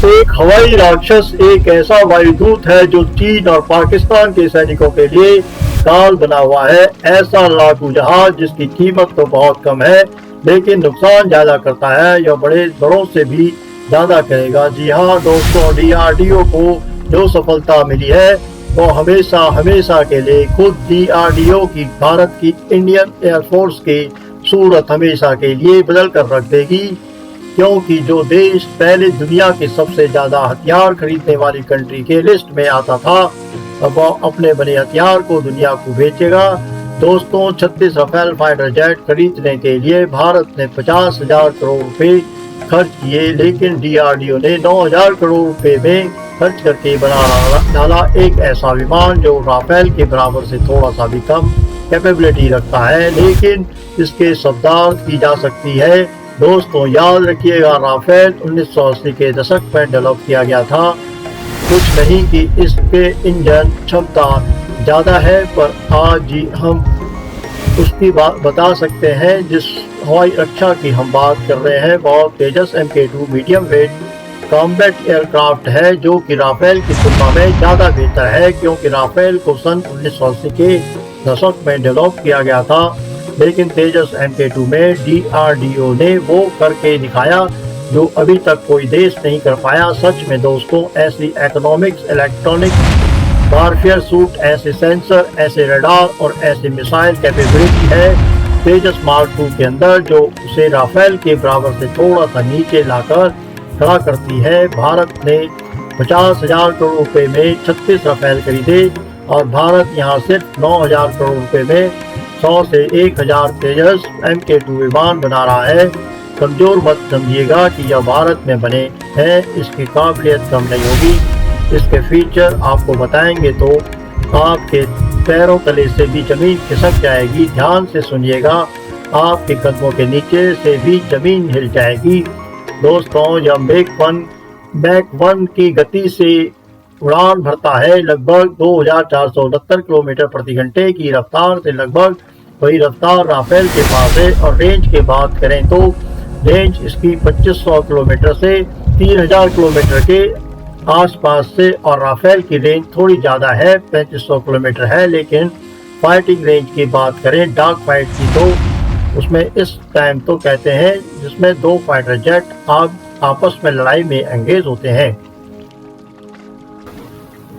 एक हवाई राक्षस एक ऐसा वायुदूत है जो चीन और पाकिस्तान के सैनिकों के लिए काल बना हुआ है। ऐसा लड़ाकू जहाज जिसकी कीमत तो बहुत कम है लेकिन नुकसान ज्यादा करता है। यह बड़ों से भी ज्यादा करेगा। जी हाँ दोस्तों, डीआरडीओ को जो सफलता मिली है वो हमेशा हमेशा के लिए खुद डीआरडीओ की भारत की इंडियन एयरफोर्स की सूरत हमेशा के लिए बदल कर रख देगी। क्योंकि जो देश पहले दुनिया के सबसे ज्यादा हथियार खरीदने वाली कंट्री के लिस्ट में आता था, अब वो अपने बने हथियार को दुनिया को बेचेगा। दोस्तों, 36 राफेल फाइटर जेट खरीदने के लिए भारत ने 50,000 करोड़ रुपए खर्च किए, लेकिन डीआरडीओ ने 9,000 करोड़ रुपए में खर्च करके बना डाला एक ऐसा विमान जो राफेल के बराबर से थोड़ा सा भी कम कैपेबिलिटी रखता है, लेकिन इसके शब्दार्थ की जा सकती है। दोस्तों याद रखिएगा, राफेल 1980 के दशक में डेवलप किया गया था। कुछ नहीं कि इसके इंजन क्षमता ज़्यादा है, पर आज ही हम उसकी बात बता सकते हैं। जिस हवाई रक्षा की हम बात कर रहे हैं बहुत तेजस MK2 medium wait combat aircraft है, जो कि राफेल की तुलना में ज़्यादा बेहतर है, क्योंकि राफेल को सन 1980 के दशक में डेवलप किया गया था, लेकिन तेजस MK2 में डीआरडीओ ने वो करके दिखाया जो अभी तक कोई देश नहीं कर पाया। सच में दोस्तों, ऐसी इकोनॉमिक्स, इलेक्ट्रॉनिक वारफेयर सूट, ऐसे सेंसर, ऐसे रडार और ऐसे मिसाइल कैपेबिलिटी है तेजस मार्क 2 के अंदर, जो उसे राफेल के बराबर से थोड़ा सा नीचे लाकर खड़ा करती है। भारत ने 50,000 करोड़ रुपए में 36 राफेल खरीदे और भारत यहाँ सिर्फ 9,000 करोड़ रुपए में 100 से 1,000 तेजस MK2 विमान बना रहा है। कमजोर मत समझिएगा कि यह भारत में बने हैं, इसकी काबिलियत कम नहीं होगी। इसके फीचर आपको बताएंगे तो आपके पैरों तले से भी जमीन खिसक जाएगी। ध्यान से सुनिएगा, आपके कदमों के नीचे से भी जमीन हिल जाएगी। दोस्तों, यह मैक 1 की गति से उड़ान भरता है। लगभग 2,469 किलोमीटर प्रति घंटे की रफ्तार से लगभग वही रफ्तार राफेल के पास है। और रेंज की बात करें तो रेंज इसकी 2500 किलोमीटर से 3,000 किलोमीटर के आसपास से, और राफेल की रेंज थोड़ी ज़्यादा है, 3500 किलोमीटर है। लेकिन फाइटिंग रेंज की बात करें डार्क फाइट की, तो उसमें इस टाइम तो कहते हैं जिसमें 2 फाइटर जेट आपस में लड़ाई में एंगेज होते हैं।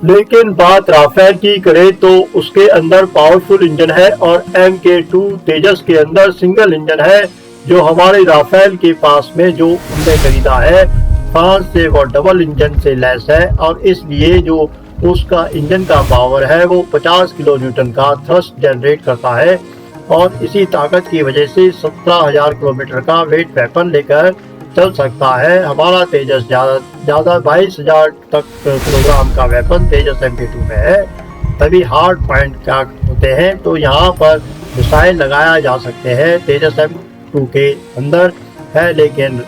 लेकिन बात राफेल की करें तो उसके अंदर पावरफुल इंजन है, और MK2 तेजस के अंदर सिंगल इंजन है, जो हमारे राफेल के पास में जो हमने खरीदा है फ्रांस से, वो डबल इंजन से लैस है। और इसलिए जो उसका इंजन का पावर है वो 50 किलो न्यूटन का थ्रस्ट जनरेट करता है, और इसी ताकत की वजह से 17,000 किलोमीटर का वेट वेपन लेकर चल सकता है। हमारा तेजस ज़्यादा 22,000 तक किलोग्राम का वेपन तेजस MK2 में है। तभी हार्ड पॉइंट क्या होते हैं, तो यहाँ पर मिसाइल लगाया जा सकते हैं तेजस M2 के अंदर है, लेकिन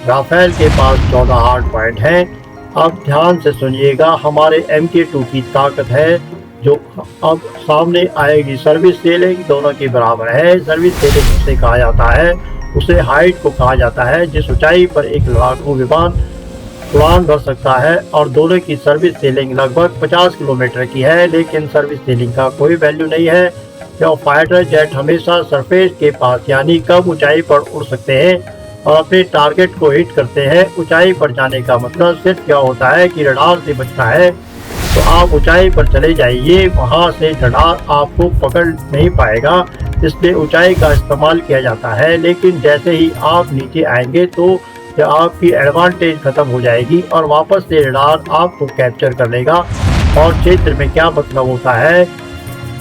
राफेल के पास 14 हार्ड पॉइंट हैं। अब ध्यान से सुनिएगा, हमारे MK2 की ताकत है जो अब सामने आएगी। सर्विस सेलिंग दोनों के बराबर है। सर्विस सेलिंग उसे कहा जाता है, उसे हाइट को कहा जाता है, जिस ऊंचाई पर एक लड़ाकू विमान उड़ान भर सकता है। और दोनों की सर्विस सेलिंग लगभग 50 किलोमीटर की है, लेकिन सर्विस सेलिंग का कोई वैल्यू नहीं है, क्यों फाइटर जेट हमेशा सरफेस के पास यानी कम ऊंचाई पर उड़ सकते हैं और अपने टारगेट को हिट करते हैं। ऊंचाई पर जाने का मतलब सिर्फ क्या होता है कि रडार से बचना है, तो आप ऊंचाई पर चले जाइए, वहां से रडार आपको पकड़ नहीं पाएगा, इसलिए ऊंचाई का इस्तेमाल किया जाता है। लेकिन जैसे ही आप नीचे आएंगे तो आपकी एडवांटेज खत्म हो जाएगी और वापस से रडार आपको कैप्चर कर लेगा। और क्षेत्र में क्या मतलब होता है,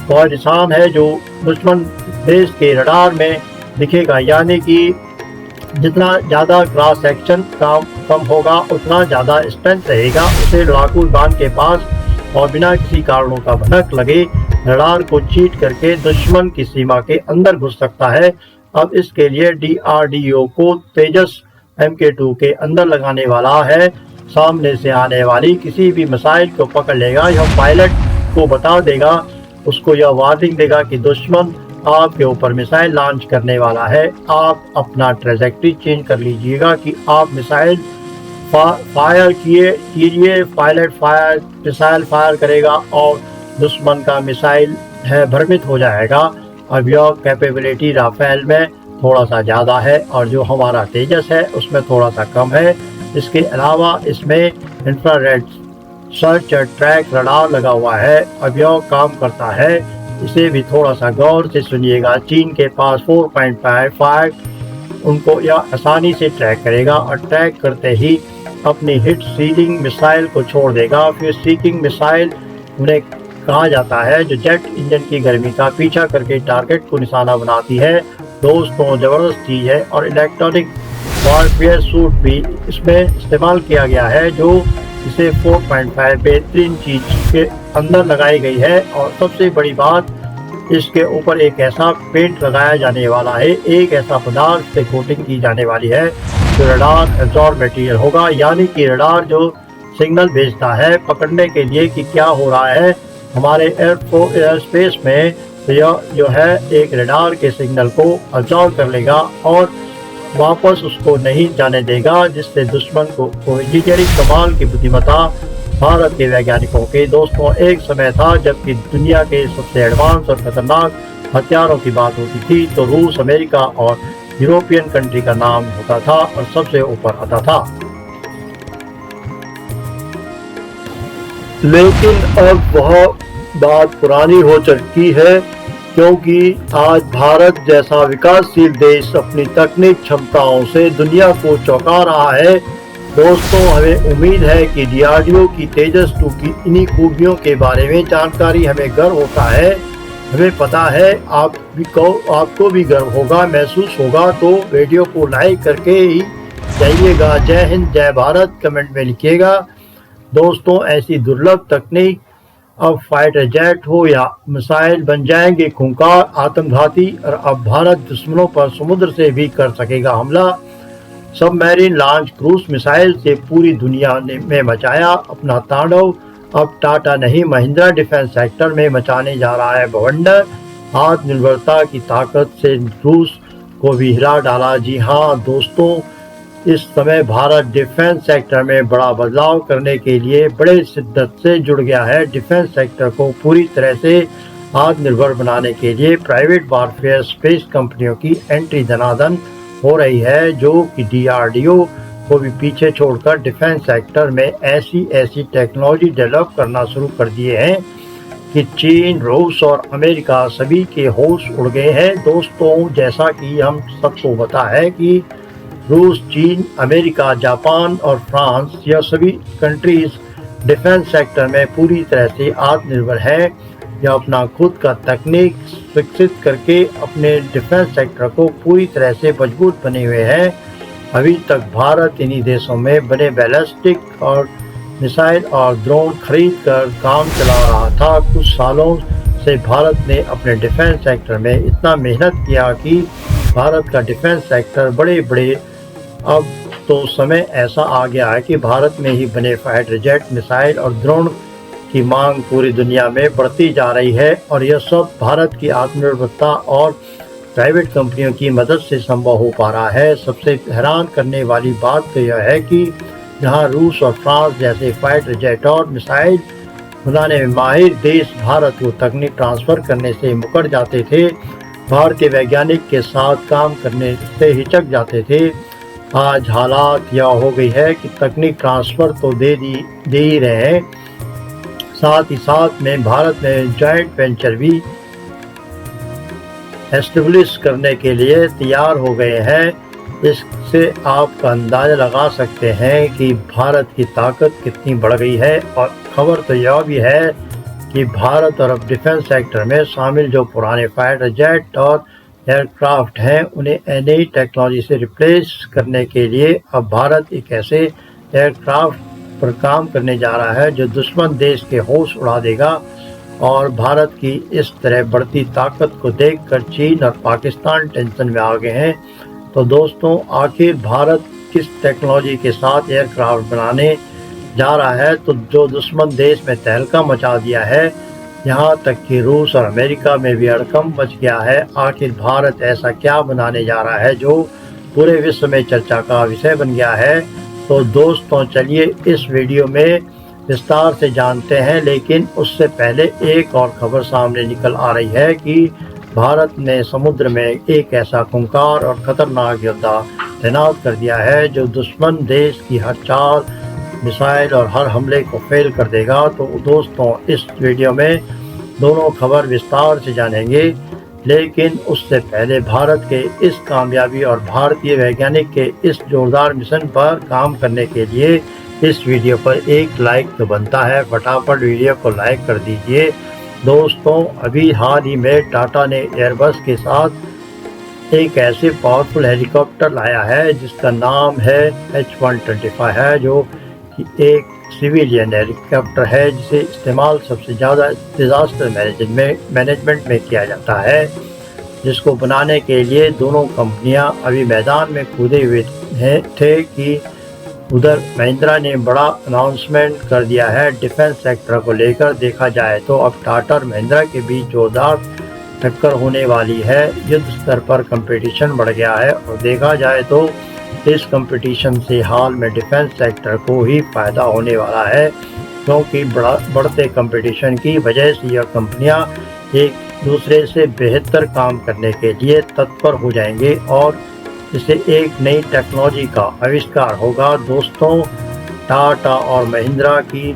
वह निशान है जो दुश्मन देश के रडार में दिखेगा, यानी कि जितना ज़्यादा क्रॉस सेक्शन कम होगा उतना ज़्यादा स्ट्रेंथ रहेगा उसे लड़ाकू विमान के पास, और बिना किसी कारणों का भनक लगे रडार को चीट करके दुश्मन की सीमा के अंदर घुस सकता है। अब इसके लिए डीआरडीओ को तेजस MK2 के अंदर लगाने वाला है। सामने से आने वाली किसी भी मिसाइल को पकड़ लेगा, यह पायलट को बता देगा, उसको यह वार्निंग देगा कि दुश्मन आपके ऊपर मिसाइल लॉन्च करने वाला है। आप अपना ट्रेजेक्ट्री चेंज कर लीजिएगा कि आप मिसाइल फायर कीजिए, पायलट फायर मिसाइल फायर करेगा और दुश्मन का मिसाइल है भ्रमित हो जाएगा। अब यह कैपेबिलिटी राफेल में थोड़ा सा ज़्यादा है और जो हमारा तेजस है उसमें थोड़ा सा कम है। इसके अलावा इसमें इंफ्रारेड सर्च और ट्रैक रडार लगा हुआ है। अब यह काम करता है, इसे भी थोड़ा सा गौर से सुनिएगा। चीन के पास 4.55 उनको यह आसानी से ट्रैक करेगा और ट्रैक करते ही अपनी हिट सीकिंग मिसाइल को छोड़ देगा। फिर सीकिंग मिसाइल उन्हें कहा जाता है जो जेट इंजन की गर्मी का पीछा करके टारगेट को निशाना बनाती है। दोस्तों ज़बरदस्त चीज़ है और इलेक्ट्रॉनिक वॉरफेयर सूट भी इसमें इस्तेमाल किया गया है जो इसे 4.5 बेहतरीन चीज़ के अंदर लगाई गई है। और सबसे बड़ी बात, इसके ऊपर एक ऐसा पेंट लगाया जाने वाला है, एक ऐसा पदार्थ से कोटिंग की जाने वाली है जो रडार एब्जॉर्ब मटेरियल होगा, यानी कि रडार जो सिग्नल भेजता है पकड़ने के लिए कि क्या हो रहा है हमारे एयर स्पेस में, तो यह जो है एक रडार के सिग्नल को एब्जॉर्ब कर लेगा और वापस उसको नहीं जाने देगा, जिससे दुश्मन को इंजीनियरिंग कमाल की बुद्धिमत्ता भारत के वैज्ञानिकों के। दोस्तों एक समय था जबकि दुनिया के सबसे एडवांस और खतरनाक हथियारों की बात होती थी तो रूस, अमेरिका और यूरोपियन कंट्री का नाम होता था और सबसे ऊपर आता था। लेकिन अब वह बात पुरानी हो चुकी है, क्योंकि आज भारत जैसा विकासशील देश अपनी तकनीक क्षमताओं से दुनिया को चौंका रहा है। दोस्तों हमें उम्मीद है कि DRDO की तेजस 2 की इन्हीं खूबियों के बारे में जानकारी हमें गर्व होता है। हमें पता है आपको भी गर्व होगा, महसूस होगा, तो वीडियो को लाइक करके ही जाइएगा। जय हिंद, जय भारत कमेंट में लिखिएगा। दोस्तों ऐसी दुर्लभ तकनीक अब फाइटर जेट हो या मिसाइल बन जाएंगे खूंखार आत्मघाती, और अब भारत दुश्मनों पर समुद्र से भी कर सकेगा हमला। सबमरीन लॉन्च क्रूज मिसाइल से पूरी दुनिया में मचाया अपना तांडव। अब टाटा नहीं महिंद्रा डिफेंस सेक्टर में मचाने जा रहा है बवंडर। आत्मनिर्भरता की ताकत से रूस को भी हिला डाला। जी हाँ दोस्तों, इस समय भारत डिफेंस सेक्टर में बड़ा बदलाव करने के लिए बड़े शिद्दत से जुड़ गया है। डिफेंस सेक्टर को पूरी तरह से आत्मनिर्भर बनाने के लिए प्राइवेट वारफेयर स्पेस कंपनियों की एंट्री धनाधन हो रही है, जो कि DRDO को भी पीछे छोड़कर डिफेंस सेक्टर में ऐसी टेक्नोलॉजी डेवलप करना शुरू कर दिए हैं कि चीन, रूस और अमेरिका सभी के होश उड़ गए हैं। दोस्तों जैसा कि हम सबको पता है कि रूस, चीन, अमेरिका, जापान और फ्रांस, यह सभी कंट्रीज डिफेंस सेक्टर में पूरी तरह से आत्मनिर्भर हैं। यह अपना खुद का तकनीक विकसित करके अपने डिफेंस सेक्टर को पूरी तरह से मजबूत बने हुए हैं। अभी तक भारत इन्हीं देशों में बने बैलिस्टिक और मिसाइल और ड्रोन खरीद कर काम चला रहा था। कुछ सालों से भारत ने अपने डिफेंस सेक्टर में इतना मेहनत किया कि भारत का डिफेंस सेक्टर बड़े अब तो समय ऐसा आ गया है कि भारत में ही बने फाइटर जेट, मिसाइल और ड्रोन की मांग पूरी दुनिया में बढ़ती जा रही है। और यह सब भारत की आत्मनिर्भरता और प्राइवेट कंपनियों की मदद से संभव हो पा रहा है। सबसे हैरान करने वाली बात तो यह है कि जहां रूस और फ्रांस जैसे फाइटर जेट और मिसाइल बनाने में माहिर देश भारत को तकनीक ट्रांसफ़र करने से मुकर जाते थे, भारतीय वैज्ञानिक के साथ काम करने से हिचक जाते थे, आज हालात यह हो गई है कि तकनीक ट्रांसफ़र तो दे ही रहे हैं, साथ ही साथ में भारत में जॉइंट वेंचर भी एस्टेब्लिश करने के लिए तैयार हो गए हैं। इससे आप अंदाज़ा लगा सकते हैं कि भारत की ताकत कितनी बढ़ गई है। और खबर तो यह भी है कि भारत और अब डिफेंस सेक्टर में शामिल जो पुराने फाइटर जेट और एयरक्राफ्ट हैं, उन्हें नई टेक्नोलॉजी से रिप्लेस करने के लिए अब भारत एक ऐसे एयरक्राफ्ट पर काम करने जा रहा है जो दुश्मन देश के होश उड़ा देगा। और भारत की इस तरह बढ़ती ताकत को देखकर चीन और पाकिस्तान टेंशन में आ गए हैं। तो दोस्तों आखिर भारत किस टेक्नोलॉजी के साथ एयरक्राफ्ट बनाने जा रहा है, तो जो दुश्मन देश में तहलका मचा दिया है, यहाँ तक कि रूस और अमेरिका में भी हड़कंप मच गया है। आखिर भारत ऐसा क्या बनाने जा रहा है जो पूरे विश्व में चर्चा का विषय बन गया है। तो दोस्तों चलिए इस वीडियो में विस्तार से जानते हैं, लेकिन उससे पहले एक और खबर सामने निकल आ रही है कि भारत ने समुद्र में एक ऐसा खूंखार और खतरनाक योद्धा तैनात कर दिया है जो दुश्मन देश की हर चाल, मिसाइल और हर हमले को फेल कर देगा। तो दोस्तों इस वीडियो में दोनों खबर विस्तार से जानेंगे, लेकिन उससे पहले भारत के इस कामयाबी और भारतीय वैज्ञानिक के इस जोरदार मिशन पर काम करने के लिए इस वीडियो पर एक लाइक तो बनता है। फटाफट वीडियो को लाइक कर दीजिए। दोस्तों अभी हाल ही में टाटा ने एयरबस के साथ एक ऐसे पावरफुल हेलीकॉप्टर लाया है जिसका नाम है H125 है, जो कि एक सिविलियन हेलीकॉप्टर है जिसे इस्तेमाल सबसे ज़्यादा डिज़ास्टर मैनेजमेंट में किया जाता है, जिसको बनाने के लिए दोनों कंपनियां अभी मैदान में कूदे हुए थे कि उधर महिंद्रा ने बड़ा अनाउंसमेंट कर दिया है डिफेंस सेक्टर को लेकर। देखा जाए तो अब टाटा और महिंद्रा के बीच जोरदार टक्कर होने वाली है। युद्ध स्तर पर कंपटीशन बढ़ गया है और देखा जाए तो इस कंपटीशन से हाल में डिफेंस सेक्टर को ही फायदा होने वाला है, क्योंकि बढ़ते कंपटीशन की वजह से यह कंपनियां एक दूसरे से बेहतर काम करने के लिए तत्पर हो जाएंगे और इससे एक नई टेक्नोलॉजी का आविष्कार होगा। दोस्तों टाटा और महिंद्रा की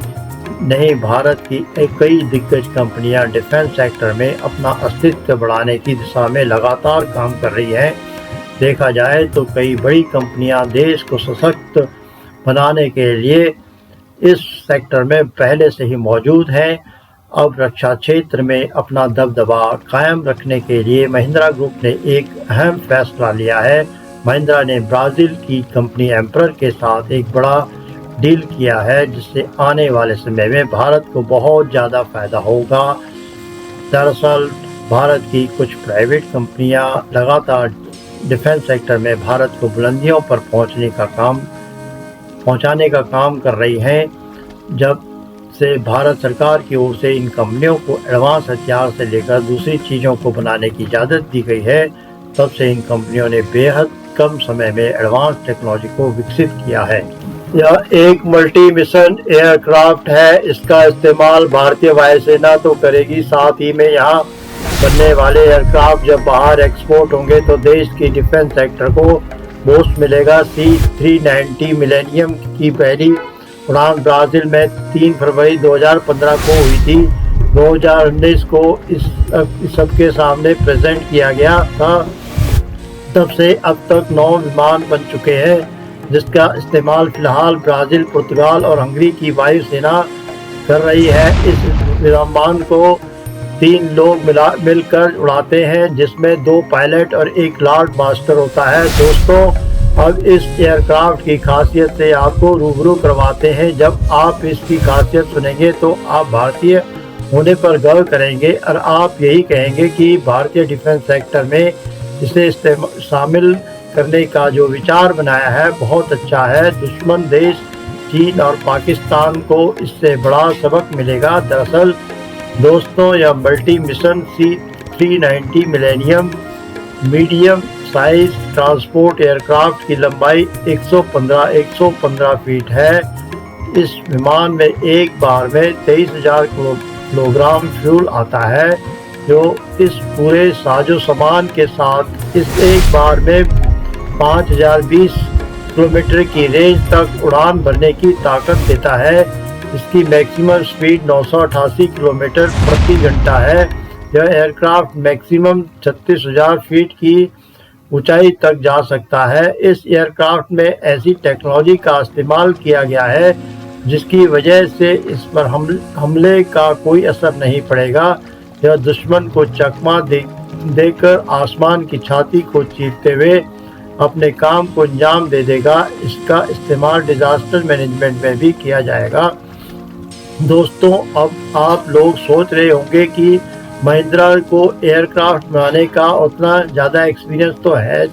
नहीं, भारत की कई दिग्गज कंपनियां डिफेंस सेक्टर में अपना अस्तित्व बढ़ाने की दिशा में लगातार काम कर रही हैं। देखा जाए तो कई बड़ी कंपनियां देश को सशक्त बनाने के लिए इस सेक्टर में पहले से ही मौजूद हैं। अब रक्षा क्षेत्र में अपना दबदबा कायम रखने के लिए महिंद्रा ग्रुप ने एक अहम फैसला लिया है। महिंद्रा ने ब्राज़ील की कंपनी एम्परर के साथ एक बड़ा डील किया है, जिससे आने वाले समय में भारत को बहुत ज़्यादा फायदा होगा। दरअसल भारत की कुछ प्राइवेट कंपनियां लगातार डिफेंस सेक्टर में भारत को बुलंदियों पर पहुंचाने का काम कर रही हैं। जब से भारत सरकार की ओर से इन कंपनियों को एडवांस हथियार से लेकर दूसरी चीज़ों को बनाने की इजाज़त दी गई है, तब से इन कंपनियों ने बेहद कम समय में एडवांस टेक्नोलॉजी को विकसित किया है। यह एक मल्टी मिशन एयरक्राफ्ट है। इसका इस्तेमाल भारतीय वायुसेना तो करेगी, साथ ही में यहाँ बनने वाले एयरक्राफ्ट जब बाहर एक्सपोर्ट होंगे तो देश की डिफेंस सेक्टर को बूस्ट मिलेगा। C-390 मिलेनियम की पहली उड़ान ब्राज़ील में 3 फरवरी 2015 को हुई थी। 2019 को इस सबके सामने प्रेजेंट किया गया था। तब से अब तक 9 विमान बन चुके हैं, जिसका इस्तेमाल फिलहाल ब्राज़ील, पुर्तगाल और हंगरी की वायुसेना कर रही है। इस विमान को 3 लोग मिलकर उड़ाते हैं, जिसमें 2 पायलट और 1 लॉर्ड मास्टर होता है। दोस्तों अब इस एयरक्राफ्ट की खासियत से आपको रूबरू करवाते हैं। जब आप इसकी खासियत सुनेंगे तो आप भारतीय होने पर गर्व करेंगे और आप यही कहेंगे कि भारतीय डिफेंस सेक्टर में इसे शामिल करने का जो विचार बनाया है बहुत अच्छा है। दुश्मन देश चीन और पाकिस्तान को इससे बड़ा सबक मिलेगा। दरअसल दोस्तों यह multi mission C-390 millennium medium size transport aircraft की लंबाई 115 फीट है। इस विमान में एक बार में 23,000 किलोग्राम फ्यूल आता है, जो इस पूरे साजो सामान के साथ इस एक बार में 5,020 किलोमीटर की रेंज तक उड़ान भरने की ताकत देता है। इसकी मैक्सिमम स्पीड 988 किलोमीटर प्रति घंटा है। यह एयरक्राफ्ट मैक्सिमम 36,000 फीट की ऊंचाई तक जा सकता है। इस एयरक्राफ्ट में ऐसी टेक्नोलॉजी का इस्तेमाल किया गया है जिसकी वजह से इस पर हमले का कोई असर नहीं पड़ेगा। यह दुश्मन को चकमा देकर आसमान की छाती को चीरते हुए अपने काम को अंजाम दे देगा। इसका इस्तेमाल डिजास्टर मैनेजमेंट में भी किया जाएगा। दोस्तों अब आप लोग सोच रहे होंगे कि महिंद्रा को एयरक्राफ्ट बनाने का उतना ज़्यादा एक्सपीरियंस तो है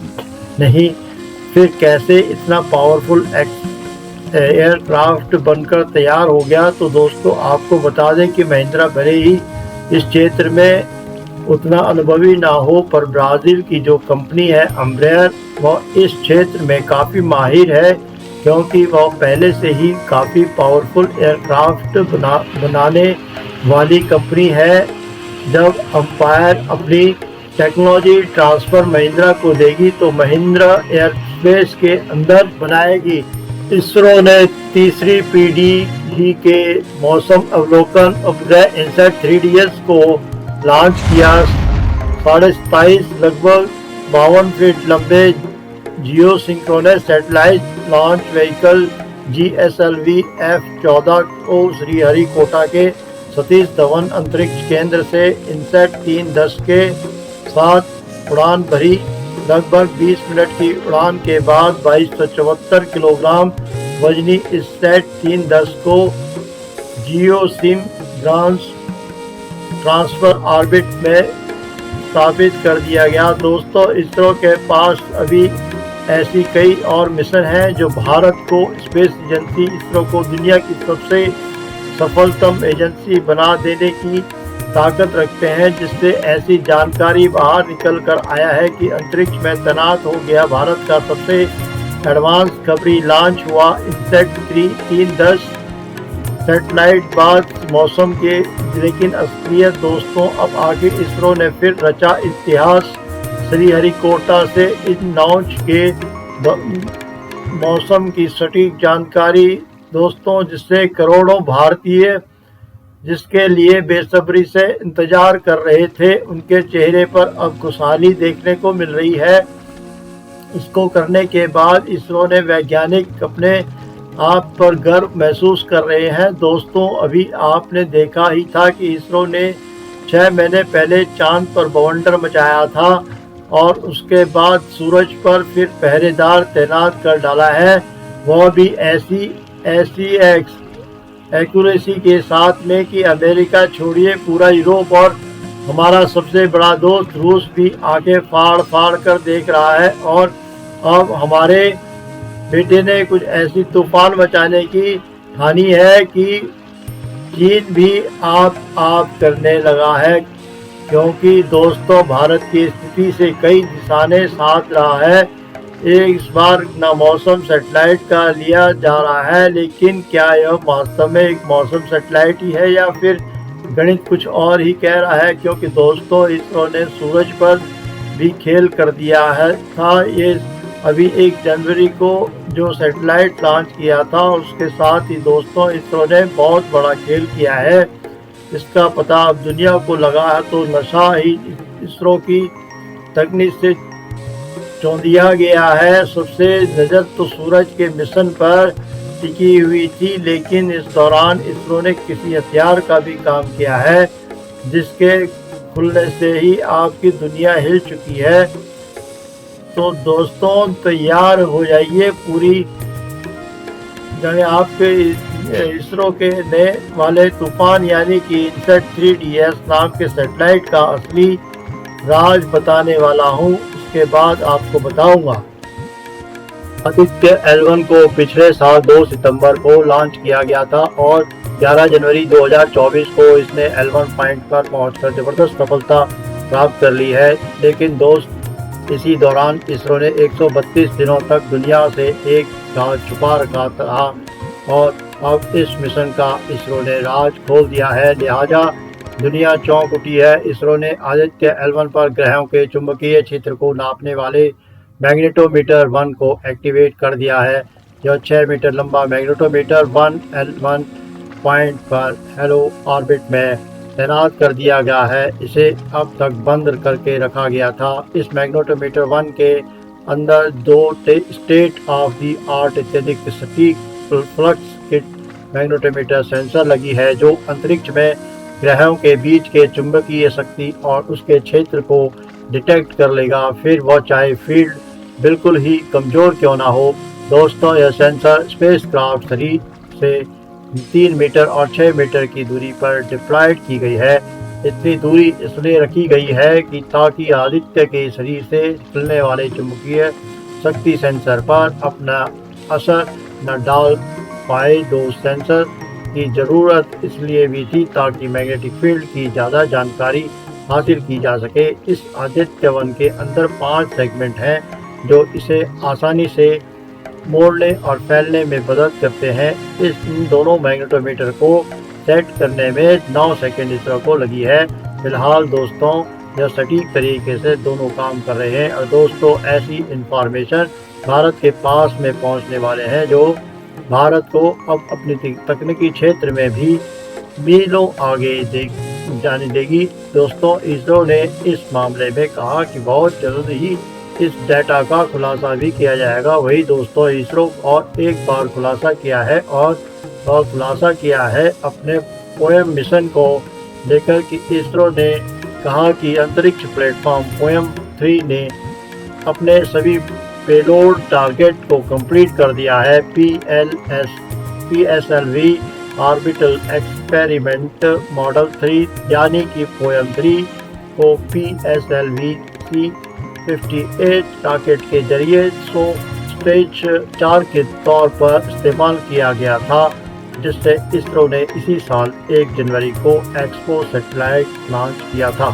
नहीं, फिर कैसे इतना पावरफुल एयरक्राफ्ट बनकर तैयार हो गया। तो दोस्तों आपको बता दें कि महिंद्रा भले ही इस क्षेत्र में उतना अनुभवी ना हो, पर ब्राज़ील की जो कंपनी है एम्ब्रेयर, वह इस क्षेत्र में काफ़ी माहिर है, क्योंकि वह पहले से ही काफ़ी पावरफुल एयरक्राफ्ट बनाने वाली कंपनी है। जब एम्पायर अपनी टेक्नोलॉजी ट्रांसफ़र महिंद्रा को देगी तो महिंद्रा एयरस्पेस के अंदर बनाएगी। इसरो ने तीसरी पीढ़ी के मौसम अवलोकन उपग्रह इनसैट 3DS को लॉन्च किया। 27.5 लगभग 52 फीट लंबे geosynchronous satellite launch vehicle GSLV F-14 को श्रीहरिकोटा के सतीश धवन अंतरिक्ष केंद्र से इनसैट 310 के साथ उड़ान भरी। लगभग 20 मिनट की उड़ान के बाद 2274 किलोग्राम वजनी इनसैट 310 को जियो सिम ग्रांस ट्रांसफर ऑर्बिट में स्थापित कर दिया गया। दोस्तों, इसरो के पास अभी ऐसी कई और मिशन हैं जो भारत को स्पेस एजेंसी इसरो को दुनिया की सबसे सफलतम एजेंसी बना देने की ताकत रखते हैं, जिससे ऐसी जानकारी बाहर निकल कर आया है कि अंतरिक्ष में तैनात हो गया भारत का सबसे एडवांस खबरी लॉन्च हुआ इनसैट 310 सैटेलाइट बाद मौसम के। लेकिन असलियत दोस्तों, अब आखिर इसरो ने फिर रचा इतिहास। श्रीहरिकोटा से इन लॉन्च के मौसम की सटीक जानकारी दोस्तों, जिससे करोड़ों भारतीय जिसके लिए बेसब्री से इंतजार कर रहे थे, उनके चेहरे पर अब खुशहाली देखने को मिल रही है। इसको करने के बाद इसरो ने वैज्ञानिक अपने आप पर गर्व महसूस कर रहे हैं। दोस्तों, अभी आपने देखा ही था कि इसरो ने 6 महीने पहले चांद पर बवंडर मचाया था और उसके बाद सूरज पर फिर पहरेदार तैनात कर डाला है, वह भी ऐसी एक्यूरेसी के साथ में कि अमेरिका छोड़िए पूरा यूरोप और हमारा सबसे बड़ा दोस्त रूस भी आंखें फाड़ फाड़ कर देख रहा है। और अब हमारे बेटे ने कुछ ऐसी तूफान मचाने की ठानी है कि चीन भी आप करने लगा है, क्योंकि दोस्तों भारत की स्थिति से कई दिशाने साध रहा है। इस बार न मौसम सैटेलाइट का लिया जा रहा है, लेकिन क्या यह वास्तव में एक मौसम सैटेलाइट ही है या फिर गणित कुछ और ही कह रहा है? क्योंकि दोस्तों इसरो ने सूरज पर भी खेल कर दिया है था। ये अभी 1 जनवरी को जो सैटेलाइट लॉन्च किया था, उसके साथ ही दोस्तों इसरो ने बहुत बड़ा खेल किया है। इसका पता अब दुनिया को लगा है, तो नशा ही इसरो की तकनीक से चौंधिया गया है। सबसे नज़र तो सूरज के मिशन पर टिकी हुई थी, लेकिन इस दौरान इसरो ने किसी हथियार का भी काम किया है, जिसके खुलने से ही आपकी दुनिया हिल चुकी है। तो दोस्तों तैयार हो जाइए, पूरी आपके इसरो के नए वाले तूफान यानी कि इनसैट 3DS नाम के सैटेलाइट का असली राज बताने वाला हूँ, उसके बाद आपको बताऊंगा। आदित्य L1 को पिछले साल 2 सितंबर को लॉन्च किया गया था और 11 जनवरी 2024 को इसने L1 पॉइंट पर पहुंचकर जबरदस्त सफलता प्राप्त कर ली है। लेकिन दोस्त, इसी दौरान इसरो ने 132 दिनों तक दुनिया से एक राज छुपा रखा था और अब इस मिशन का इसरो ने राज खोल दिया है, लिहाजा दुनिया चौंक उठी है। इसरो ने आदित्य L1 पर ग्रहों के चुंबकीय क्षेत्र को नापने वाले मैग्नेटोमीटर 1 को एक्टिवेट कर दिया है। यह 6 मीटर लंबा मैग्नेटोमीटर 1 L1 पॉइंट पर हेलो ऑर्बिट में तैनात कर दिया गया है। इसे अब तक बंद करके रखा गया था। इस मैग्नेटोमीटर 1 के अंदर 2 स्टेट ऑफ द आर्ट अत्यधिक सटीक फ्लक्स किट मैग्नेटोमीटर सेंसर लगी है, जो अंतरिक्ष में ग्रहों के बीच के चुंबकीय शक्ति और उसके क्षेत्र को डिटेक्ट कर लेगा, फिर वह चाहे फील्ड बिल्कुल ही कमज़ोर क्यों ना हो। दोस्तों, यह सेंसर स्पेसक्राफ्ट शरीर से 3 मीटर और 6 मीटर की दूरी पर डिप्लॉयड की गई है। इतनी दूरी इसलिए रखी गई है कि ताकि आदित्य के शरीर से निकलने वाले चुंबकीय शक्ति सेंसर पर अपना असर न डाल पाए। दो सेंसर की ज़रूरत इसलिए भी थी ताकि मैग्नेटिक फील्ड की ज़्यादा जानकारी हासिल की जा सके। इस आदित्य 1 के अंदर 5 सेगमेंट हैं जो इसे आसानी से मोड़ने और फैलने में मदद करते हैं। इन दोनों मैग्नेटोमीटर को सेट करने में 9 सेकंड इसरो को लगी है। फिलहाल दोस्तों यह सटीक तरीके से दोनों काम कर रहे हैं। और दोस्तों ऐसी इंफॉर्मेशन भारत के पास में पहुंचने वाले हैं जो भारत को अब अपनी तकनीकी क्षेत्र में भी मीलों आगे जाने देगी। दोस्तों इसरो ने इस मामले में कहा कि बहुत जल्द ही इस डेटा का खुलासा भी किया जाएगा। वही दोस्तों इसरो और एक बार खुलासा किया है और खुलासा किया है अपने पोएम मिशन को लेकर कि इसरो ने कहा कि अंतरिक्ष प्लेटफॉर्म पोएम 3 ने अपने सभी पेलोड टारगेट को कंप्लीट कर दिया है। PSLV ऑर्बिटल एक्सपेरिमेंट मॉडल 3 यानी कि पोएम 3 को PSLV C58 रॉकेट के जरिए स्टेज 4 के तौर पर इस्तेमाल किया गया था, जिससे इसरो ने इसी साल 1 जनवरी को एक्सपो सैटेलाइट लॉन्च किया था।